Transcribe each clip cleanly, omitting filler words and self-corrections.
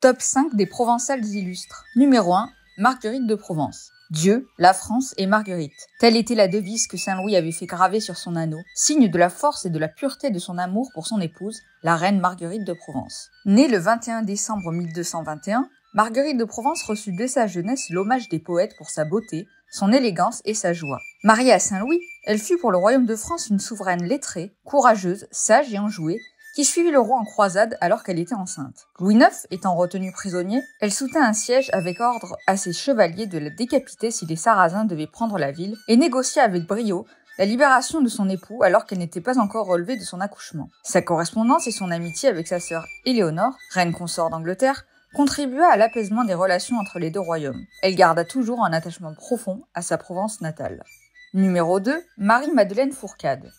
Top 5 des Provençales illustres. Numéro 1, Marguerite de Provence. Dieu, la France et Marguerite. Telle était la devise que Saint Louis avait fait graver sur son anneau, signe de la force et de la pureté de son amour pour son épouse, la reine Marguerite de Provence. Née le 21 décembre 1221, Marguerite de Provence reçut dès sa jeunesse l'hommage des poètes pour sa beauté, son élégance et sa joie. Mariée à Saint Louis, elle fut pour le royaume de France une souveraine lettrée, courageuse, sage et enjouée, qui suivit le roi en croisade alors qu'elle était enceinte. Louis IX étant retenu prisonnier, elle soutint un siège avec ordre à ses chevaliers de la décapiter si les Sarrasins devaient prendre la ville et négocia avec brio la libération de son époux alors qu'elle n'était pas encore relevée de son accouchement. Sa correspondance et son amitié avec sa sœur Éléonore, reine consort d'Angleterre, contribua à l'apaisement des relations entre les deux royaumes. Elle garda toujours un attachement profond à sa Provence natale. Numéro 2, Marie-Madeleine Fourcade.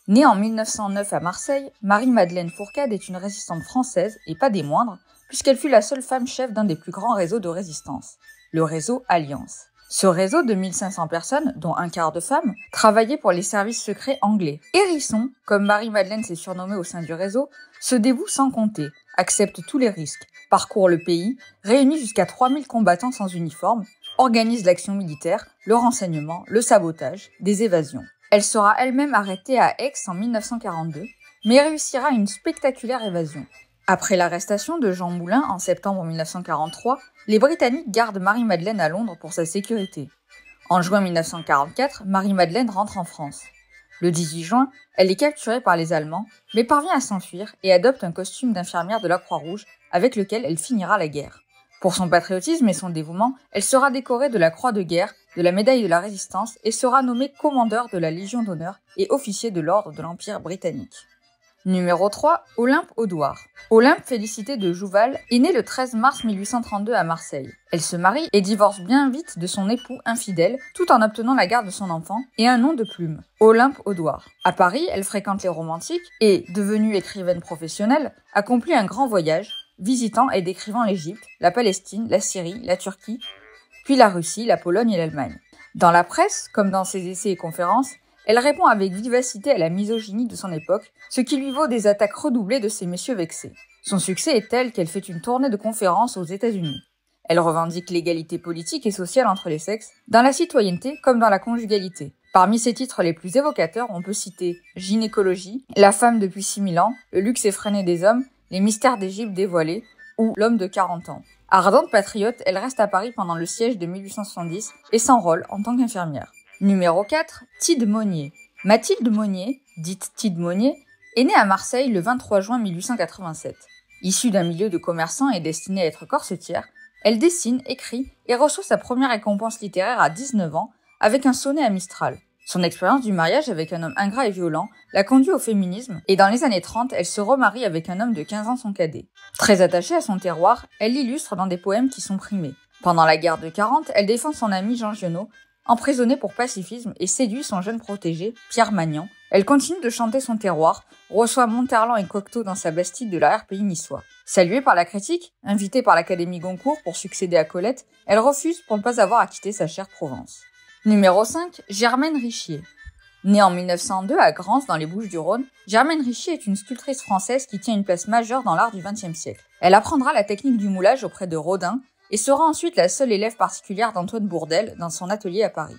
Née en 1909 à Marseille, Marie-Madeleine Fourcade est une résistante française, et pas des moindres, puisqu'elle fut la seule femme chef d'un des plus grands réseaux de résistance, le réseau Alliance. Ce réseau de 1500 personnes, dont un quart de femmes, travaillait pour les services secrets anglais. Hérisson, comme Marie-Madeleine s'est surnommée au sein du réseau, se dévoue sans compter, accepte tous les risques, parcourt le pays, réunit jusqu'à 3000 combattants sans uniforme, organise l'action militaire, le renseignement, le sabotage, des évasions. Elle sera elle-même arrêtée à Aix en 1942, mais réussira une spectaculaire évasion. Après l'arrestation de Jean Moulin en septembre 1943, les Britanniques gardent Marie-Madeleine à Londres pour sa sécurité. En juin 1944, Marie-Madeleine rentre en France. Le 18 juin, elle est capturée par les Allemands, mais parvient à s'enfuir et adopte un costume d'infirmière de la Croix-Rouge avec lequel elle finira la guerre. Pour son patriotisme et son dévouement, elle sera décorée de la Croix de guerre, de la médaille de la Résistance et sera nommée commandeur de la Légion d'honneur et officier de l'ordre de l'Empire britannique. Numéro 3, Olympe Audouard. Olympe Félicité de Jouval est née le 13 mars 1832 à Marseille. Elle se marie et divorce bien vite de son époux infidèle, tout en obtenant la garde de son enfant et un nom de plume, Olympe Audouard. À Paris, elle fréquente les romantiques et, devenue écrivaine professionnelle, accomplit un grand voyage, visitant et décrivant l'Égypte, la Palestine, la Syrie, la Turquie, puis la Russie, la Pologne et l'Allemagne. Dans la presse, comme dans ses essais et conférences, elle répond avec vivacité à la misogynie de son époque, ce qui lui vaut des attaques redoublées de ces messieurs vexés. Son succès est tel qu'elle fait une tournée de conférences aux États-Unis. Elle revendique l'égalité politique et sociale entre les sexes, dans la citoyenneté comme dans la conjugalité. Parmi ses titres les plus évocateurs, on peut citer Gynécologie, La femme depuis 6000 ans, Le luxe effréné des hommes, Les mystères d'Égypte dévoilés ou L'homme de 40 ans. Ardente patriote, elle reste à Paris pendant le siège de 1870 et s'enrôle en tant qu'infirmière. Numéro 4, Tide Monnier. Mathilde Monnier, dite Tide Monnier, est née à Marseille le 23 juin 1887. Issue d'un milieu de commerçants et destinée à être corsetière, elle dessine, écrit et reçoit sa première récompense littéraire à 19 ans avec un sonnet à Mistral. Son expérience du mariage avec un homme ingrat et violent l'a conduit au féminisme et dans les années 30, elle se remarie avec un homme de 15 ans son cadet. Très attachée à son terroir, elle l'illustre dans des poèmes qui sont primés. Pendant la guerre de 40, elle défend son ami Jean Giono, emprisonné pour pacifisme et séduit son jeune protégé, Pierre Magnan. Elle continue de chanter son terroir, reçoit Monterland et Cocteau dans sa bastide de l'arrière-pays niçois. Saluée par la critique, invitée par l'Académie Goncourt pour succéder à Colette, elle refuse pour ne pas avoir à quitter sa chère Provence. Numéro 5, Germaine Richier. Née en 1902 à Grance dans les Bouches-du-Rhône, Germaine Richier est une sculptrice française qui tient une place majeure dans l'art du XXe siècle. Elle apprendra la technique du moulage auprès de Rodin et sera ensuite la seule élève particulière d'Antoine Bourdelle dans son atelier à Paris.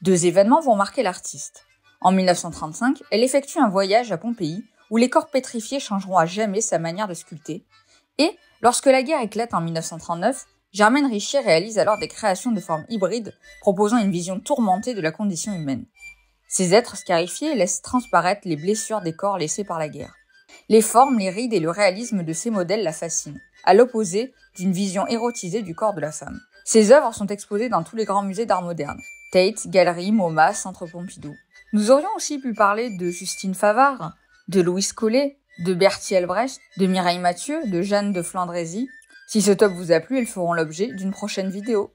Deux événements vont marquer l'artiste. En 1935, elle effectue un voyage à Pompéi où les corps pétrifiés changeront à jamais sa manière de sculpter. Et, lorsque la guerre éclate en 1939, Germaine Richier réalise alors des créations de formes hybrides, proposant une vision tourmentée de la condition humaine. Ces êtres scarifiés laissent transparaître les blessures des corps laissés par la guerre. Les formes, les rides et le réalisme de ces modèles la fascinent, à l'opposé d'une vision érotisée du corps de la femme. Ses œuvres sont exposées dans tous les grands musées d'art moderne, Tate, Galerie, MoMA, Centre Pompidou. Nous aurions aussi pu parler de Justine Favard, de Louise Collet, de Bertie Albrecht, de Mireille Mathieu, de Jeanne de Flandrésie. Si ce top vous a plu, elles feront l'objet d'une prochaine vidéo.